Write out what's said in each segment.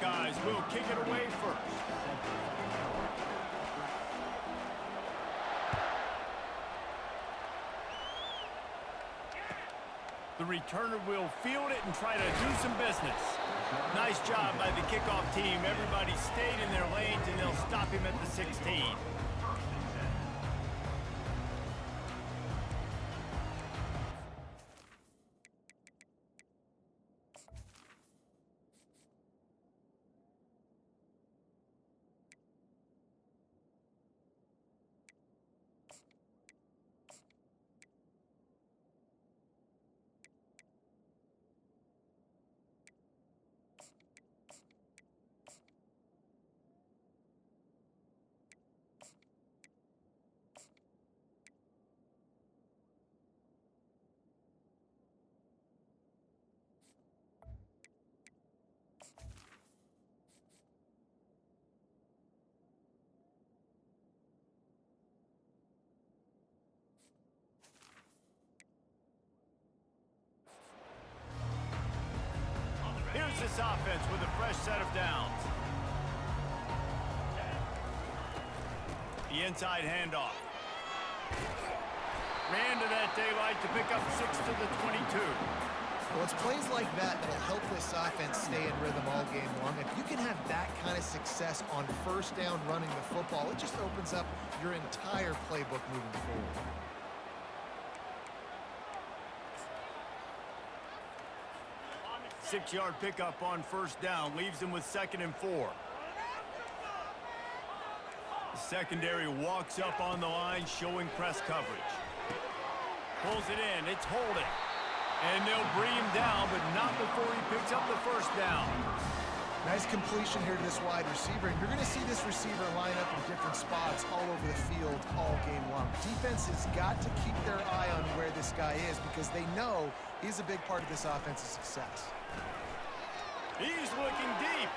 Buckeyes will kick it away first. The returner will field it and try to do some business. Nice job by the kickoff team. Everybody stayed in their lanes, and they'll stop him at the 16. Here's this offense with a fresh set of downs. The inside handoff. Ran to that daylight to pick up 6 to the 22. Well, it's plays like that that'll help this offense stay in rhythm all game long. If you can have that kind of success on first down running the football, it just opens up your entire playbook moving forward. Six-yard pickup on first down leaves them with 2nd and 4. The secondary walks up on the line, showing press coverage. Pulls it in. It's holding. And they'll bring him down, but not before he picks up the first down. Nice completion here to this wide receiver. And you're going to see this receiver line up in different spots all over the field all game long. Defense has got to keep their eye on where this guy is because they know he's a big part of this offense's success. He's looking deep.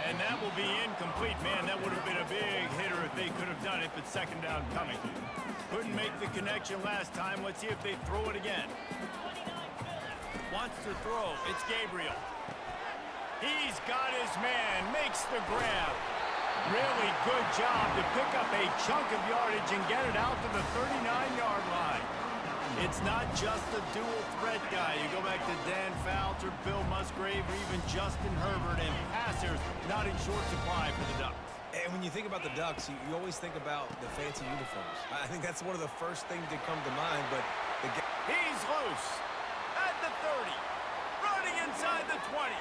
And that will be incomplete. Man, that would have been a big hitter if they could have done it, but 2nd down coming. Couldn't make the connection last time. Let's see if they throw it again. Wants to throw. It's Gabriel. He's got his man. Makes the grab. Really good job to pick up a chunk of yardage and get it out to the 39-yard line. It's not just the dual threat guy. You go back to Dan Fouts or Bill Musgrave or even Justin Herbert, and passers not in short supply for the Ducks. And when you think about the Ducks, you always think about the fancy uniforms. I think that's one of the first things that come to mind, but he's loose at the 30, running inside the 20.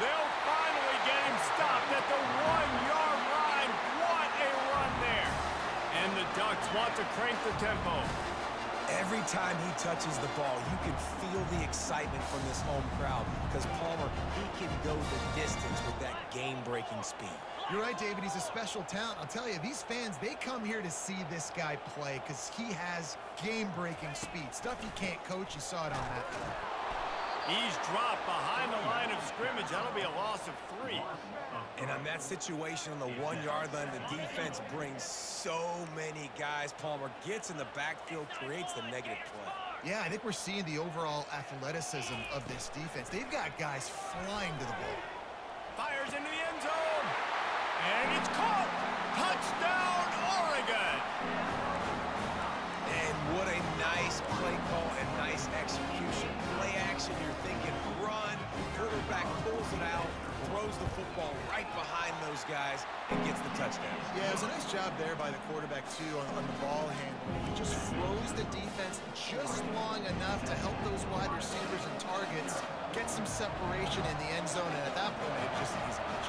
They'll finally get him stopped at the 1-yard line. What a run there. And the Ducks want to crank the tempo. Every time he touches the ball, you can feel the excitement from this home crowd because Palmer, he can go the distance with that game-breaking speed. You're right, David. He's a special talent. I'll tell you, these fans, they come here to see this guy play because he has game-breaking speed. Stuff you can't coach. You saw it on that play. He's dropped behind the line of scrimmage. That'll be a loss of 3. And on that situation on the 1-yard line, the defense brings so many guys. Palmer gets in the backfield, creates the negative play. Yeah, I think we're seeing the overall athleticism of this defense. They've got guys flying to the ball. Fires into the end zone. And it's caught. Touchdown, Oregon. And what a nice play call and nice execution. Play action, you're thinking run. Quarterback pulls it out, throws the football right behind those guys, and gets the touchdown. Yeah, it was a nice job there by the quarterback, too, on the ball handling. He just froze the defense just long enough to help those wide receivers and targets get some separation in the end zone, and at that point, it just easy catch.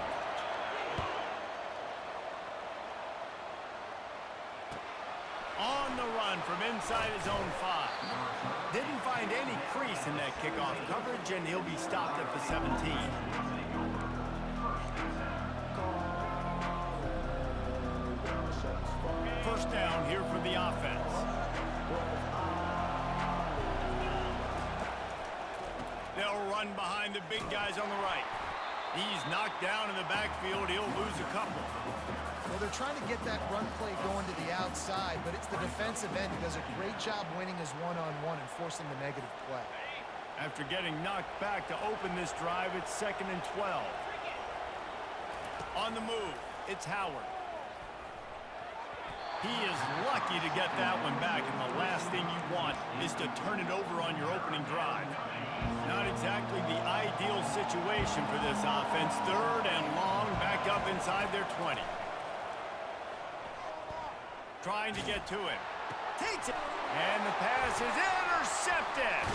On the run from inside his own 5. Didn't find any crease in that kickoff coverage, and he'll be stopped at the 17. First down here for the offense. They'll run behind the big guys on the right. He's knocked down in the backfield. He'll lose a couple. Well, they're trying to get that run play going to the outside, but it's the defensive end who does a great job winning his one-on-one and forcing the negative play. After getting knocked back to open this drive, it's 2nd and 12. On the move, it's Howard. He is lucky to get that one back, and the last thing you want is to turn it over on your opening drive. Not exactly the ideal situation for this offense. 3rd and long, back up inside their 20. Trying to get to it. Takes it. And the pass is intercepted.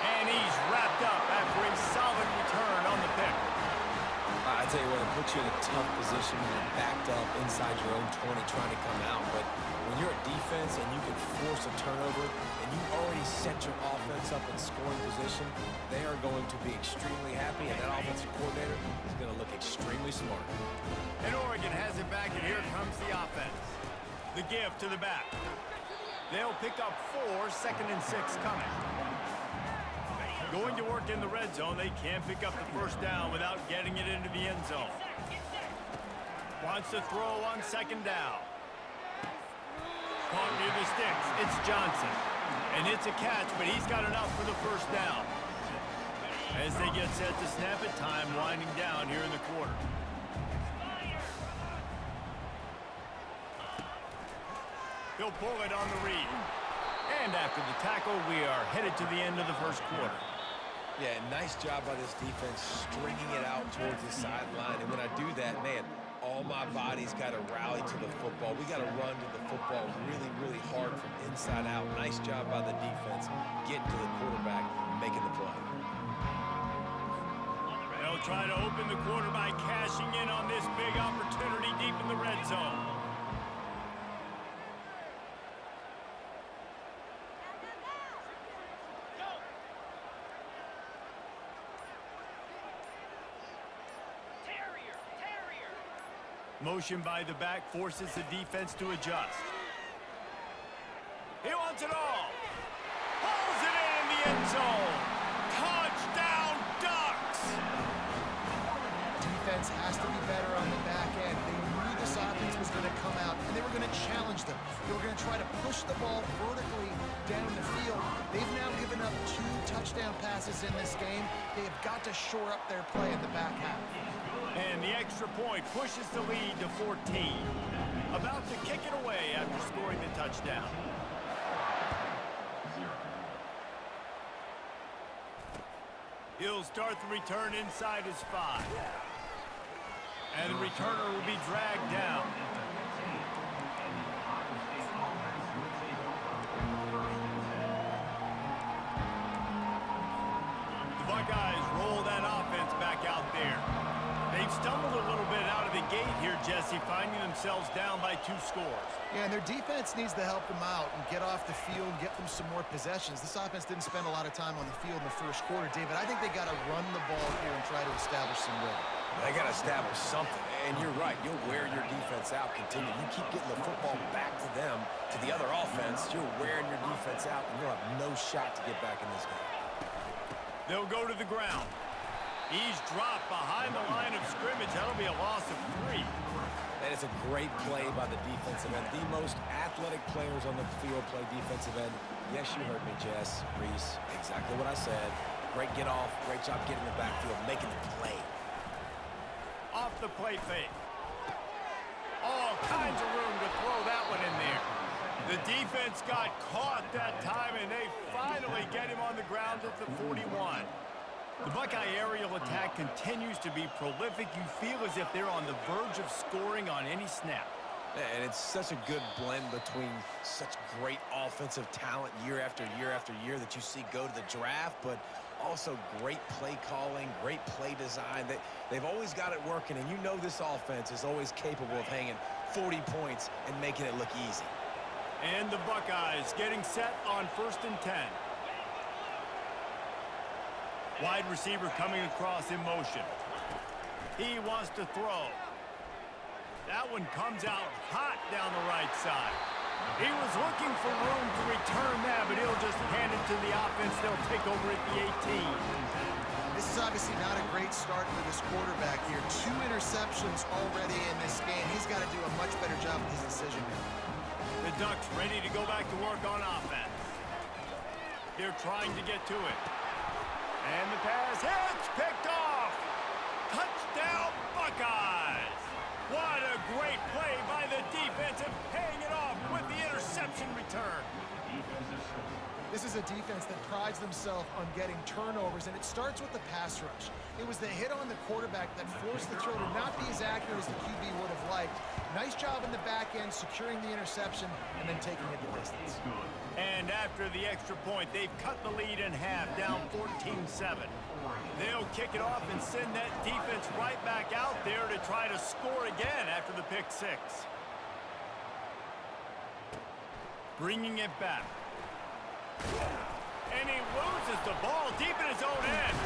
And he's wrapped up after a solid return on the pick. I tell you what, it puts you in a tough position when you're backed up inside your own 20 trying to come out. But when you're a defense and you can force a turnover and you already set your offense up in scoring position, they are going to be extremely happy, and that offensive coordinator is going to look extremely smart. And Oregon has it back, and here comes the offense. The give to the back. They'll pick up 4, 2nd and 6 coming. Going to work in the red zone. They can't pick up the first down without getting it into the end zone. Wants to throw on 2nd down. Caught near the sticks. It's Johnson. And it's a catch, but he's got enough for the first down. As they get set to snap it, time winding down here in the quarter. He'll pull it on the read. And after the tackle, we are headed to the end of the first quarter. Yeah, nice job by this defense stringing it out towards the sideline. And when I do that, man, all my body's got to rally to the football. We got to run to the football really, really hard from inside out. Nice job by the defense getting to the quarterback, making the play. They'll try to open the quarter by cashing in on this big opportunity deep in the red zone. Motion by the back forces the defense to adjust. He wants it all. Pulls it in the end zone. Touchdown, Ducks! Defense has to be better on the back end. They knew this offense was going to come out, and they were going to challenge them. They were going to try to push the ball vertically down the field. They've now given up 2 touchdown passes in this game. They have got to shore up their play in the back half. And the extra point pushes the lead to 14. About to kick it away after scoring the touchdown. He'll start the return inside his 5. And the returner will be dragged down. The Buckeyes roll that offense back out there. They've stumbled a little bit out of the gate here, Jesse, finding themselves down by 2 scores. Yeah, and their defense needs to help them out and get off the field and get them some more possessions. This offense didn't spend a lot of time on the field in the first quarter, David. I think they got to run the ball here and try to establish some rhythm. They got to establish something, and you're right. You'll wear your defense out, continue. You keep getting the football back to them, to the other offense, you're wearing your defense out, and you'll have no shot to get back in this game. They'll go to the ground. He's dropped behind the line of scrimmage. That'll be a loss of 3. And it's a great play by the defensive end. The most athletic players on the field play defensive end. Yes, you heard me, Jess, Reese. Exactly what I said. Great get off. Great job getting the backfield, making the play. Off the play fake. All kinds of room to throw that one in there. The defense got caught that time, and they finally get him on the ground at the 41. The Buckeye aerial attack continues to be prolific. You feel as if they're on the verge of scoring on any snap. And it's such a good blend between such great offensive talent year after year after year that you see go to the draft, but also great play calling, great play design. They've always got it working, and you know this offense is always capable of hanging 40 points and making it look easy. And the Buckeyes getting set on 1st and 10. Wide receiver coming across in motion. He wants to throw. That one comes out hot down the right side. He was looking for room to return that, but he'll just hand it to the offense. They'll take over at the 18. This is obviously not a great start for this quarterback here. 2 interceptions already in this game. He's got to do a much better job with his decision making. The Ducks ready to go back to work on offense. They're trying to get to it. And the pass hits, picked off. Touchdown, Buckeyes. What a great play by the defense and paying it off with the interception return. This is a defense that prides themselves on getting turnovers, and it starts with the pass rush. It was the hit on the quarterback that forced the throw to not be as accurate as the QB would have liked. Nice job in the back end, securing the interception, and then taking it the distance. And after the extra point, they've cut the lead in half, down 14-7. They'll kick it off and send that defense right back out there to try to score again after the pick six. Bringing it back. And he loses the ball deep in his own end.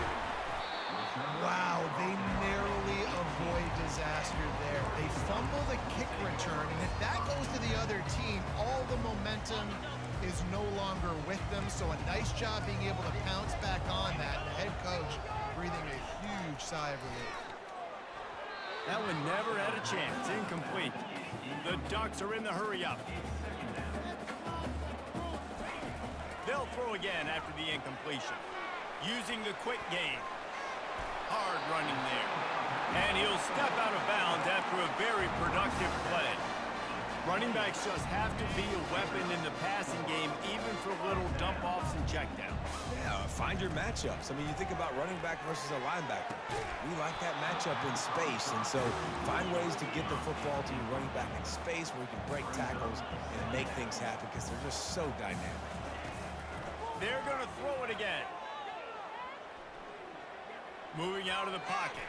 Wow, they narrowly avoid disaster there. They fumble the kick return, and if that goes to the other team, all the momentum is no longer with them. So a nice job being able to pounce back on that. The head coach breathing a huge sigh of relief. That one never had a chance. Incomplete. The Ducks are in the hurry-up. They'll throw again after the incompletion. Using the quick game. Hard running there. And he'll step out of bounds after a very productive play. Running backs just have to be a weapon in the passing game, even for little dump-offs and checkdowns. Yeah, find your matchups. I mean, you think about running back versus a linebacker. We like that matchup in space, and so find ways to get the football to your running back in space where you can break tackles and make things happen because they're just so dynamic. They're going to throw it again. Moving out of the pocket.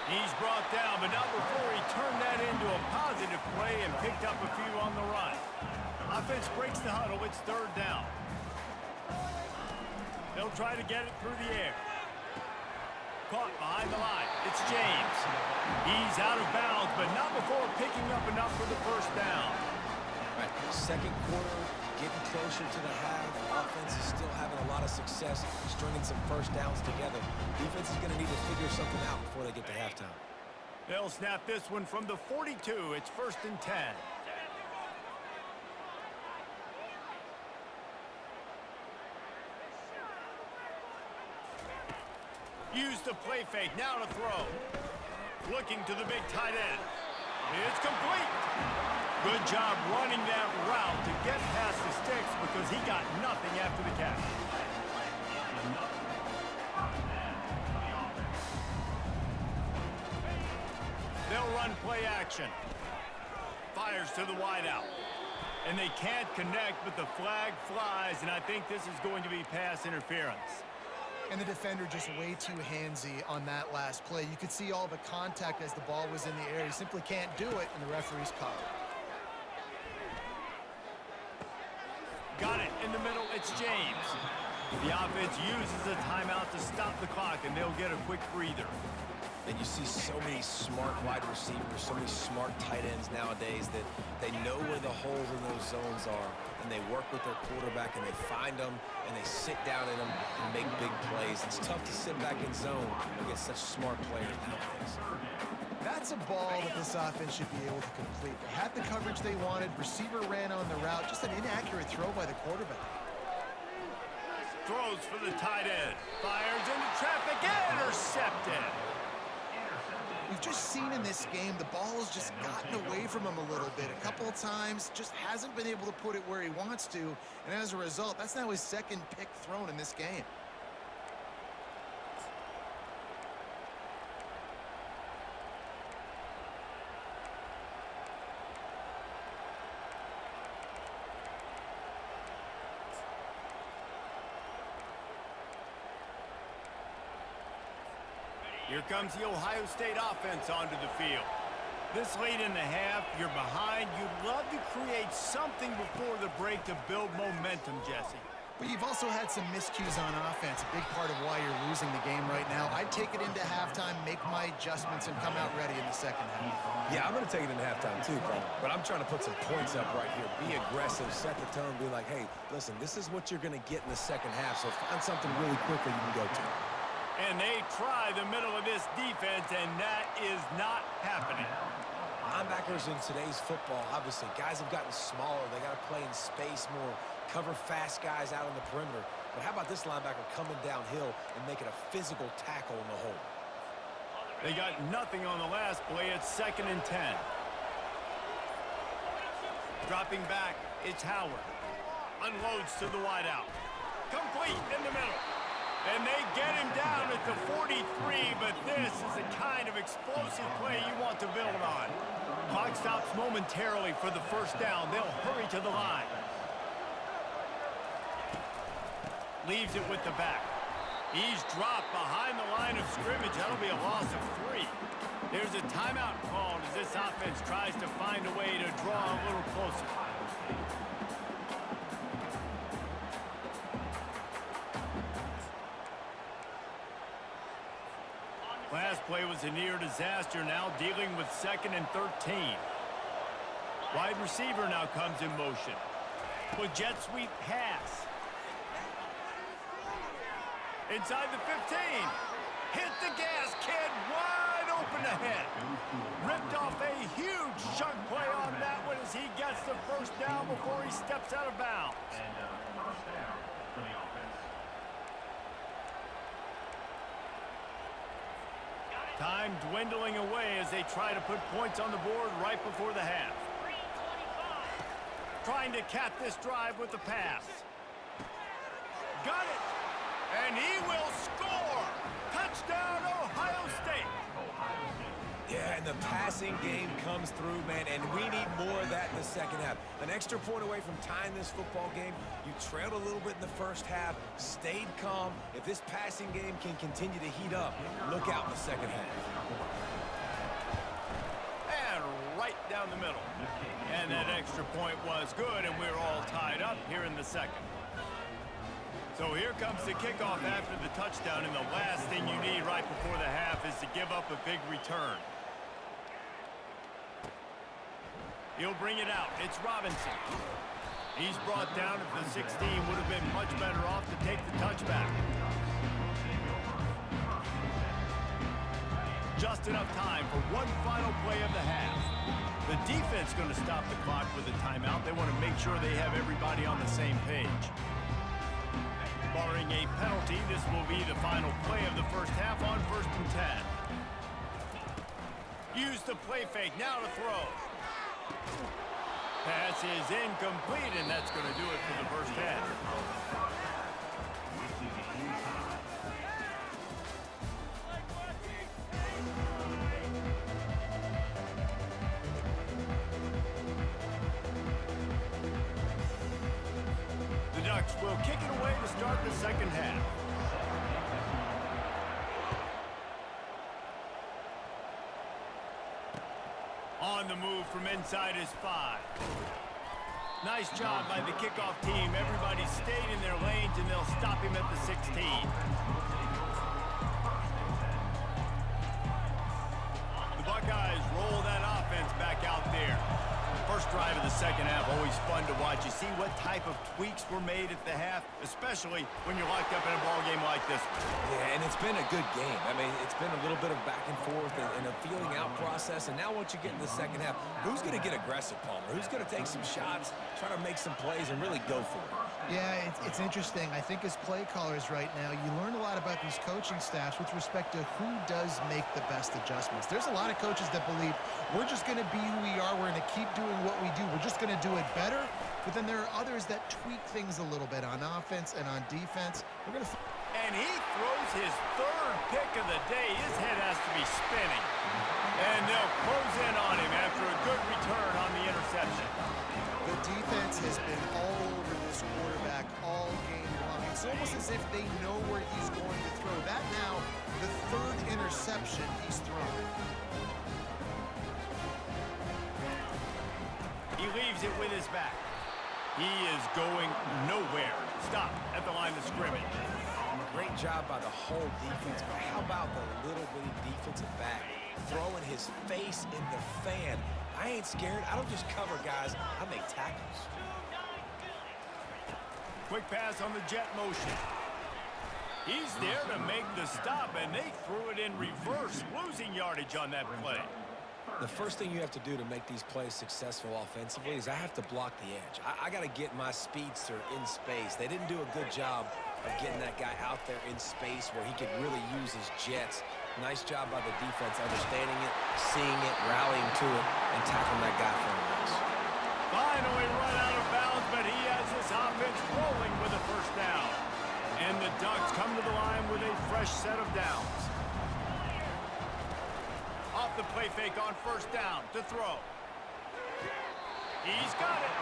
He's brought down, but not before he turned that into a positive play and picked up a few on the run. Offense breaks the huddle. It's third down. They'll try to get it through the air. Caught behind the line. It's James. He's out of bounds, but not before picking up enough for the first down. Right. Second quarter, getting closer to the half. Offense is still having a lot of success stringing some first downs together. Defense is going to need to figure something out before they get to halftime. They'll snap this one from the 42. It's 1st and 10. Use the play fake. Now to throw. Looking to the big tight end. It's complete. Good job running that route to get past the sticks because he got nothing after the catch. They'll run play action. Fires to the wideout. And they can't connect, but the flag flies, and I think this is going to be pass interference. And the defender just way too handsy on that last play. You could see all the contact as the ball was in the air. He simply can't do it, and the referee's caught it. Got it in the middle. It's James. The offense uses a timeout to stop the clock, and they'll get a quick breather. And you see so many smart wide receivers, so many smart tight ends nowadays that they know where the holes in those zones are, and they work with their quarterback, and they find them, and they sit down in them and make big plays. It's tough to sit back in zone against such smart players nowadays. That's a ball that this offense should be able to complete. They had the coverage they wanted. Receiver ran on the route. Just an inaccurate throw by the quarterback. Throws for the tight end. Fires into traffic. Intercepted. We've just seen in this game the ball has just gotten away from him a little bit. A couple of times, just hasn't been able to put it where he wants to. And as a result, that's now his second pick thrown in this game. Here comes the Ohio State offense onto the field. This late in the half, you're behind. You'd love to create something before the break to build momentum, Jesse. But you've also had some miscues on offense, a big part of why you're losing the game right now. I'd take it into halftime, make my adjustments, and come out ready in the second half. Yeah, I'm going to take it into halftime too, Paul. But I'm trying to put some points up right here. Be aggressive, set the tone, be like, hey, listen, this is what you're going to get in the second half, so find something really quick that you can go to. And they try the middle of this defense, and that is not happening. Linebackers in today's football, obviously, guys have gotten smaller. They got to play in space more, cover fast guys out on the perimeter. But how about this linebacker coming downhill and making a physical tackle in the hole? They got nothing on the last play. It's 2nd and 10. Dropping back, it's Howard. Unloads to the wideout. Complete in the middle. And they get him down at the 43, but this is the kind of explosive play you want to build on. Clock stops momentarily for the first down. They'll hurry to the line. Leaves it with the back. He's dropped behind the line of scrimmage. That'll be a loss of 3. There's a timeout called as this offense tries to find a way to draw a little closer. Last play was a near disaster, now dealing with 2nd and 13. Wide receiver now comes in motion. With jet sweep pass. Inside the 15. Hit the gas, kid. Wide open ahead. Ripped off a huge chunk play on that one as he gets the first down before he steps out of bounds. Time dwindling away as they try to put points on the board right before the half. Trying to cap this drive with the pass. Got it! And he will score! Touchdown, Ohio State! Yeah, and the passing game comes through, man, and we need more of that in the second half. An extra point away from tying this football game. You trailed a little bit in the first half, stayed calm. If this passing game can continue to heat up, look out in the second half. And right down the middle. And that extra point was good, and we're all tied up here in the second. So here comes the kickoff after the touchdown, and the last thing you need right before the half is to give up a big return. He'll bring it out. It's Robinson. He's brought down at the 16. Would have been much better off to take the touchback. Just enough time for one final play of the half. The defense going to stop the clock with a timeout. They want to make sure they have everybody on the same page. Barring a penalty, this will be the final play of the first half on 1st and 10. Use the play fake. Now to throw. Pass is incomplete, and that's going to do it for the first half. The Ducks will kick it away to start the second half. On the move from inside his 5. Nice job by the kickoff team. Everybody stayed in their lanes, and they'll stop him at the 16. The Buckeyes roll that offense back out there. First drive of the second half, always fun to watch. You see what type of tweaks were made at the half, especially when you're locked up in a ball game like this one. Yeah, and it's been a good game. I mean, it's been a little bit of back and forth and a feeling out process. And now once you get in the second half, who's going to get aggressive, Palmer? Who's going to take some shots, try to make some plays, and really go for it? Yeah, it's interesting. I think as play callers right now, you learn a lot about these coaching staffs with respect to who does make the best adjustments. There's a lot of coaches that believe we're just going to be who we are. We're going to keep doing what we do. We're just going to do it better. But then there are others that tweak things a little bit on offense and on defense. We're going to... And he throws his 3rd pick of the day. His head has to be spinning. And they'll close in on him after a good return on the interception. The defense has been all over this quarterback all game long. It's almost as if they know where he's going to throw. That now, the 3rd interception he's thrown. He leaves it with his back. He is going nowhere. Stop at the line of scrimmage. Great job by the whole defense, but how about the little bitty defensive back throwing his face in the fan? I ain't scared. I don't just cover guys. I make tackles. Quick pass on the jet motion. He's there to make the stop, and they threw it in reverse, losing yardage on that play. The first thing you have to do to make these plays successful offensively is I have to block the edge. I got to get my speedster in space. They didn't do a good job of getting that guy out there in space where he could really use his jets. Nice job by the defense, understanding it, seeing it, rallying to it, and tackling that guy for a loss. Finally run out of bounds, but he has this offense rolling with a first down. And the Ducks come to the line with a fresh set of downs. Off the play fake on first down to throw. He's got it.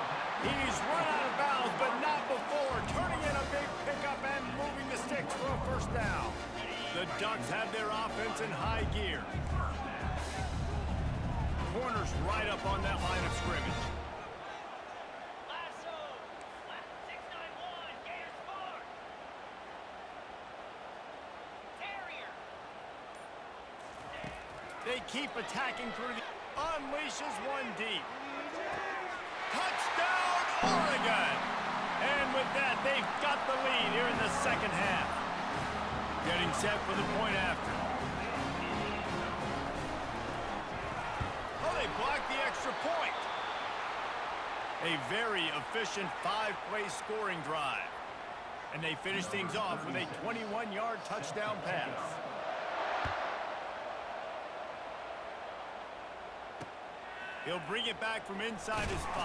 He's run out of bounds, but not before. Turning in a big pickup and moving the sticks for a first down. The Ducks have their offense in high gear. Corners right up on that line of scrimmage. They keep attacking through the... Unleashes one deep. Touchdown, Oregon! And with that, they've got the lead here in the second half. Getting set for the point after. Oh, they blocked the extra point. A very efficient 5-play scoring drive. And they finish things off with a 21-yard touchdown pass. He'll bring it back from inside his 5.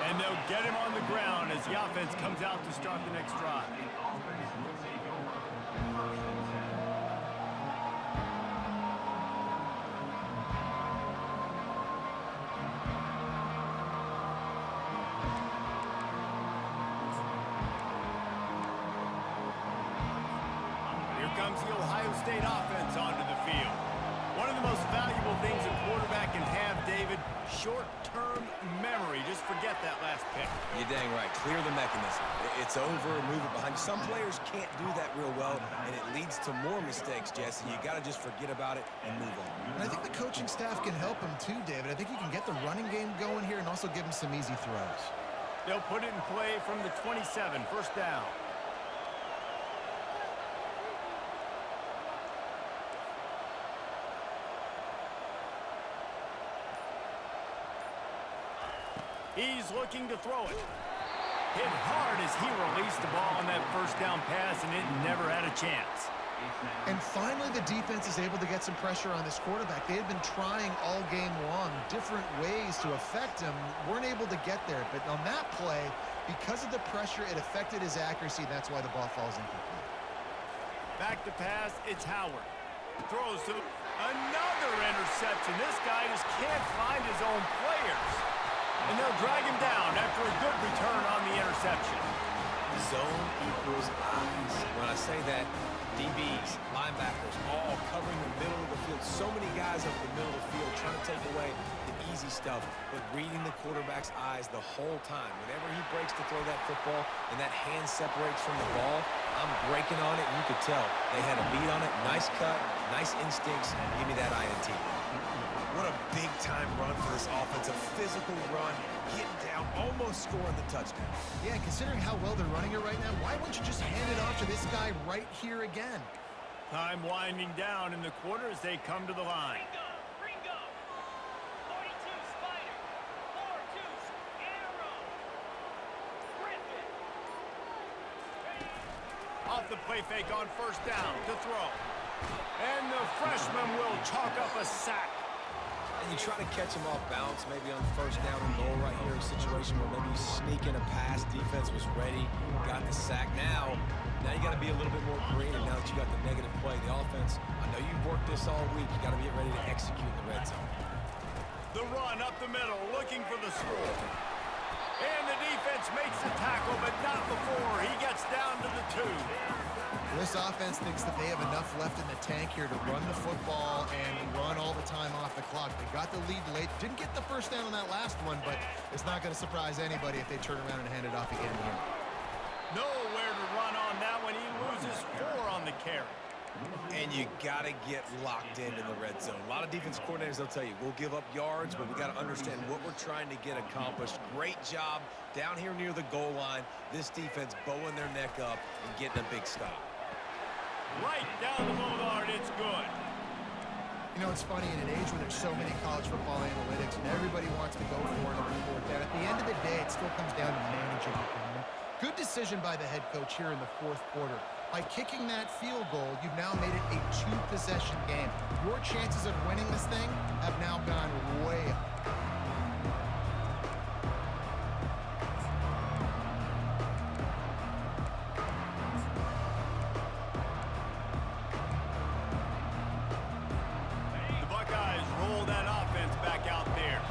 And they'll get him on the ground as the offense comes out to start the next drive. Here comes the Ohio State offense onto the field. One of the most valuable things a quarterback can have, David, short-term memory. Just forget that last pick. You're dang right. Clear the mechanism. It's over, move it behind you. Some players can't do that real well, and it leads to more mistakes, Jesse. You got to just forget about it and move on. And I think the coaching staff can help him too, David. I think he can get the running game going here and also give him some easy throws. They'll put it in play from the 27, first down. He's looking to throw it. Hit hard as he released the ball on that first down pass, and it never had a chance. And finally, the defense is able to get some pressure on this quarterback. They had been trying all game long, different ways to affect him. Weren't able to get there, but on that play, because of the pressure, it affected his accuracy. That's why the ball falls incomplete. Back to pass, it's Howard. Throws to another interception. This guy just can't find his own players. And they'll drag him down after a good return on the interception. Zone equals eyes. When I say that, DBs, linebackers, all covering the middle of the field. So many guys over the middle of the field trying to take away the easy stuff, but reading the quarterback's eyes the whole time. Whenever he breaks to throw that football and that hand separates from the ball, I'm breaking on it, and you could tell they had a beat on it. Nice cut, nice instincts. Give me that INT. What a big-time run for this offense. A physical run, getting down, almost scoring the touchdown. Yeah, considering how well they're running it right now, why wouldn't you just hand it off to this guy right here again? Time winding down in the quarter as they come to the line. Ringo. 42 Spider. 4-2 Arrow. Griffin. Off the play fake on first down to throw. And the freshman will chalk up a sack. And you try to catch him off balance, maybe on first down and goal right here, a situation where maybe you sneak in a pass, defense was ready, got the sack. Now you got to be a little bit more creative now that you got the negative play. The offense, I know you've worked this all week. You got to get ready to execute in the red zone. The run up the middle, looking for the score. And the defense makes the tackle, but not before he gets down to the 2. This offense thinks that they have enough left in the tank here to run the football and run all the time off the clock. They got the lead late. Didn't get the first down on that last one, but it's not going to surprise anybody if they turn around and hand it off again here. Nowhere to run on that one. He loses 4 on the carry. And you got to get locked in the red zone. A lot of defense coordinators, they'll tell you, we'll give up yards, but we got to understand what we're trying to get accomplished. Great job down here near the goal line. This defense bowing their neck up and getting a big stop. Right down the boulevard, it's good. You know, it's funny, in an age when there's so many college football analytics and everybody wants to go for it on the fourth down, at the end of the day, it still comes down to managing the game. Good decision by the head coach here in the fourth quarter. By kicking that field goal, you've now made it a two-possession game. Your chances of winning this thing have now gone way up. The Buckeyes roll that offense back out there.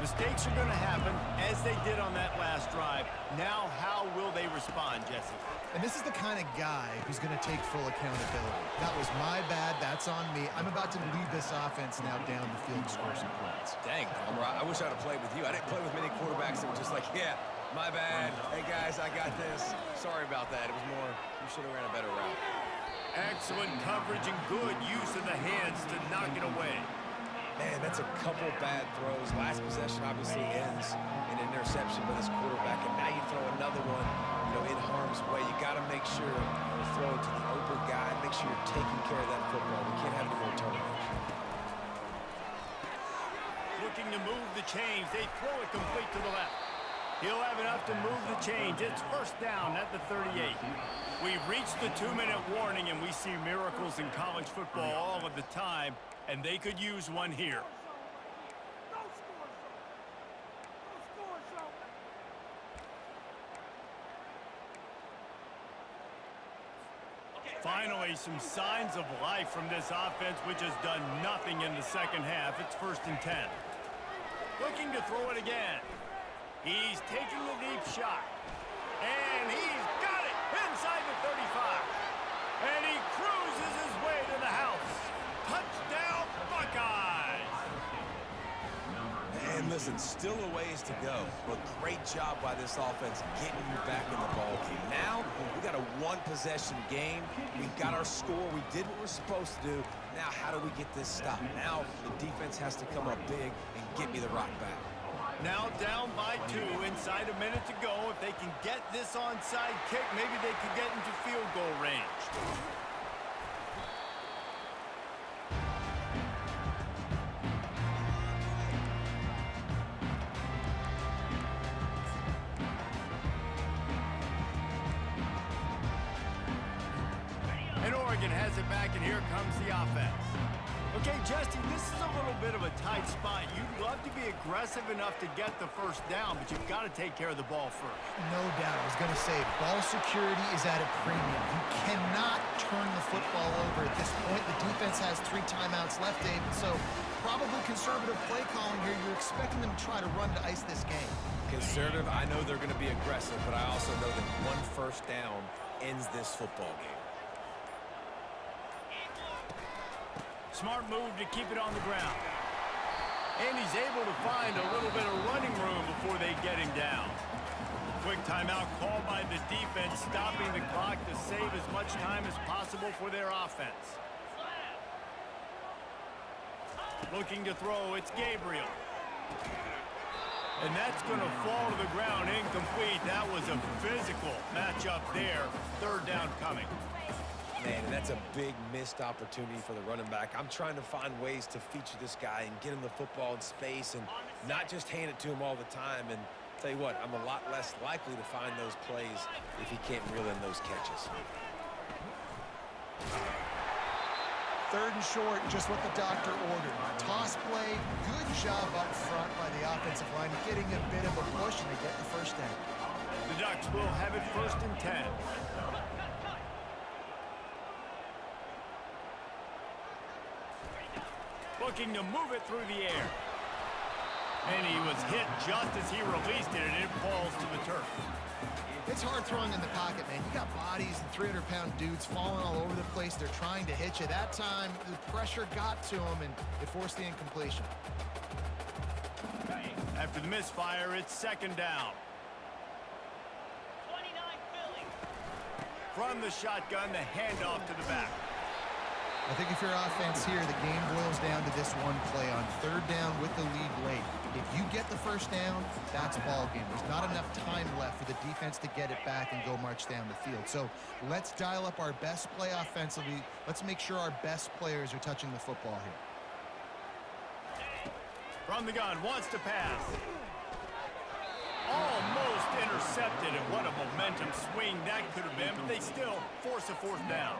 Mistakes are going to happen, as they did on that last drive. Now, how will they respond, Jesse? And this is the kind of guy who's going to take full accountability. That was my bad. That's on me. I'm about to lead this offense now down the field and score some points. Dang, Palmer, I wish I'd have played with you. I didn't play with many quarterbacks that were just like, yeah, my bad. Hey, guys, I got this. Sorry about that. It was more, you should have ran a better route. Excellent coverage and good use of the hands to knock it away. Man, that's a couple bad throws. Last possession obviously ends in an interception by this quarterback, and now you throw another one, in harm's way. You got to make sure you throw it to the open guy. Make sure you're taking care of that football. We can't have any more turnovers. Looking to move the chains. They throw it complete to the left. He'll have enough to move the chains. It's first down at the 38. We've reached the 2-minute warning, and we see miracles in college football all of the time, and they could use one here. Finally, some signs of life from this offense, which has done nothing in the second half. It's 1st and 10. Looking to throw it again. He's taking the deep shot. And he's got it inside the 35. And he cruises his way to the house. Touchdown, Buckeyes! And listen, still a ways to go, but great job by this offense getting you back in the ball game. Now, we got a one-possession game. We got our score. We did what we're supposed to do. Now, how do we get this stopped? Now, the defense has to come up big and get me the rock back. Now down by 2, inside a minute to go. If they can get this onside kick, maybe they could get into field goal range. And Oregon has it back, and here comes the offense. Okay, Jesse, this is a little bit of a tight spot. You'd love to be aggressive enough to get the first down, but you've got to take care of the ball first. No doubt. I was going to say, ball security is at a premium. You cannot turn the football over at this point. The defense has 3 timeouts left, David, so probably conservative play calling here. You're expecting them to try to run to ice this game. Conservative, I know they're going to be aggressive, but I also know that one first down ends this football game. Smart move to keep it on the ground. And he's able to find a little bit of running room before they get him down. Quick timeout called by the defense, stopping the clock to save as much time as possible for their offense. Looking to throw, it's Gabriel. And that's going to fall to the ground incomplete. That was a physical matchup there. 3rd down coming. Man, and that's a big missed opportunity for the running back. I'm trying to find ways to feature this guy and get him the football in space and not just hand it to him all the time. And tell you what, I'm a lot less likely to find those plays if he can't reel in those catches. 3rd and short, just what the doctor ordered. Toss play, good job up front by the offensive line, getting a bit of a push, and they get the first down. The Ducks will have it 1st and 10. Looking to move it through the air. And he was hit just as he released it, and it falls to the turf. It's hard throwing in the pocket, man. You got bodies and 300-pound dudes falling all over the place. They're trying to hit you. That time, the pressure got to him, and it forced the incompletion. After the misfire, it's 2nd down. 29 Philly. From the shotgun, the handoff to the back. I think if you're offense here, the game boils down to this one play on 3rd down with the lead late. If you get the first down, that's ball game. There's not enough time left for the defense to get it back and go march down the field. So let's dial up our best play offensively. Let's make sure our best players are touching the football here. From the gun, wants to pass. Almost intercepted, and what a momentum swing that could have been, but they still force a fourth down.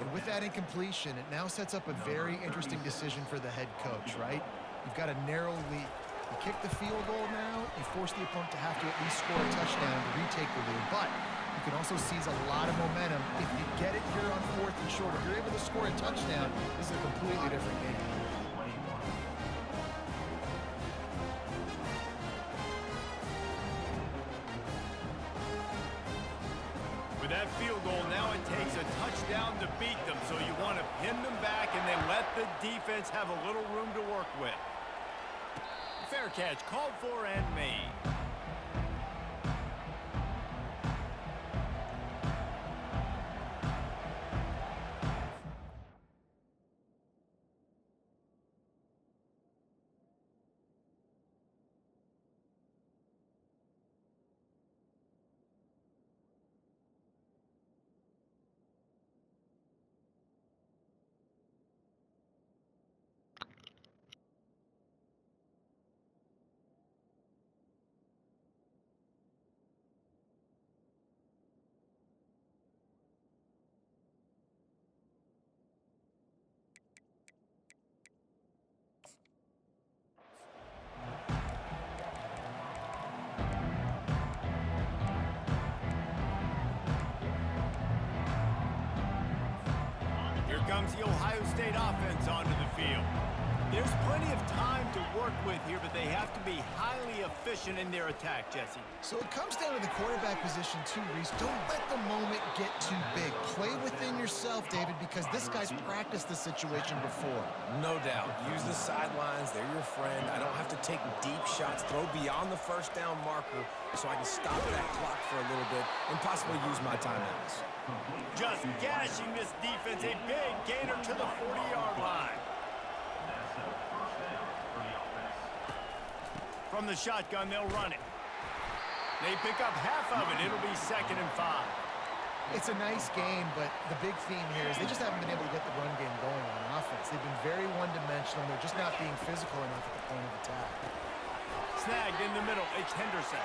And with that incompletion, it now sets up a very interesting decision for the head coach, right? You've got a narrow lead. You kick the field goal now, you force the opponent to have to at least score a touchdown to retake the lead. But you can also seize a lot of momentum if you get it here on 4th and short. If you're able to score a touchdown, this is a completely different game. With that field goal, now it takes a touchdown to beat them, so you want to pin them back and then let the defense have a little room to work with. Fair catch called for and made. Comes the Ohio State offense onto the field. There's plenty of time to work with here, but they have to be highly efficient in their attack, Jesse. So it comes down to the quarterback position too, Reese. Don't let the moment get too big. Play within yourself, David, because this guy's practiced the situation before. No doubt. Use the sidelines. They're your friend. I don't have to take deep shots, throw beyond the first down marker so I can stop that clock for a little bit and possibly use my timeouts. Just gashing this defense, a big gainer to the 40-yard line. From the shotgun, they'll run it. They pick up half of it. It'll be 2nd and 5. It's a nice game, but the big theme here is they just haven't been able to get the run game going on offense. They've been very one-dimensional. They're just not being physical enough at the point of attack. Snagged in the middle. It's Henderson.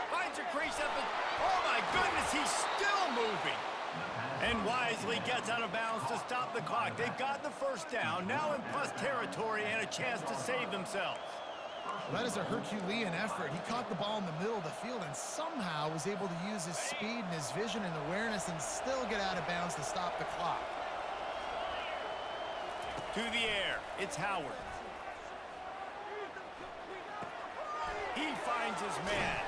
Finds a crease up. Oh, my goodness, he's still moving. And wisely gets out of bounds to stop the clock. They've got the first down, now in plus territory and a chance to save themselves. Well, that is a Herculean effort. He caught the ball in the middle of the field and somehow was able to use his speed and his vision and awareness and still get out of bounds to stop the clock. To the air, it's Howard. He finds his man.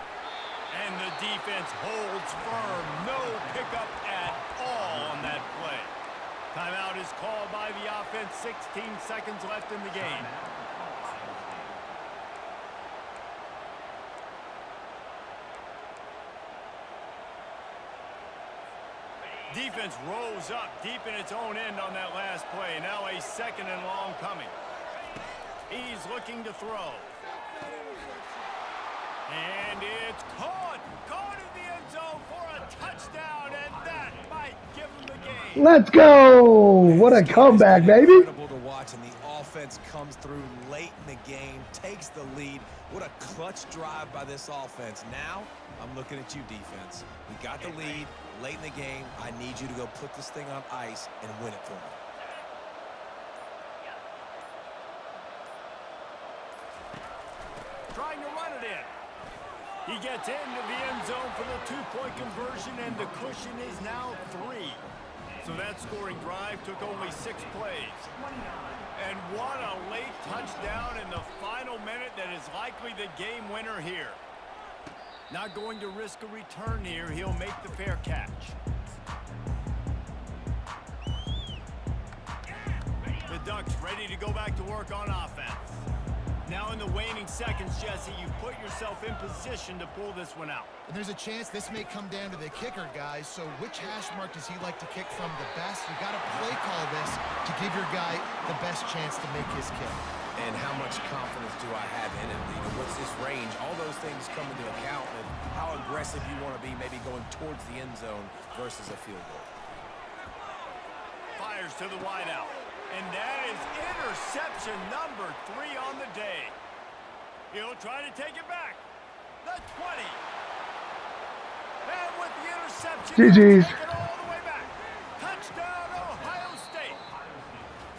And the defense holds firm. No pickup at all on that play. Timeout is called by the offense. 16 seconds left in the game. Defense rolls up deep in its own end on that last play. Now a 2nd and long coming. He's looking to throw. And it's caught in the end zone for a touchdown, and that might give them the game. Let's go! What a comeback, baby! Incredible to watch, and the offense comes through late in the game, takes the lead. What a clutch drive by this offense. Now, I'm looking at you, defense. We got the lead late in the game. I need you to go put this thing on ice and win it for me. Trying to run it in. He gets into the end zone for the 2-point conversion, and the cushion is now 3. So that scoring drive took only 6 plays. And what a late touchdown in the final minute that is likely the game winner here. Not going to risk a return here. He'll make the fair catch. The Ducks ready to go back to work on offense. Now in the waning seconds, Jesse, you've put yourself in position to pull this one out. And there's a chance this may come down to the kicker, guys. So which hash mark does he like to kick from the best? You got to play call this to give your guy the best chance to make his kick. And how much confidence do I have in it? You know, what's this range? All those things come into account with how aggressive you want to be, maybe going towards the end zone versus a field goal. Fires to the wideout. And that is interception number 3 on the day. He'll try to take it back. The 20. And with the interception, GG's. he'll take it all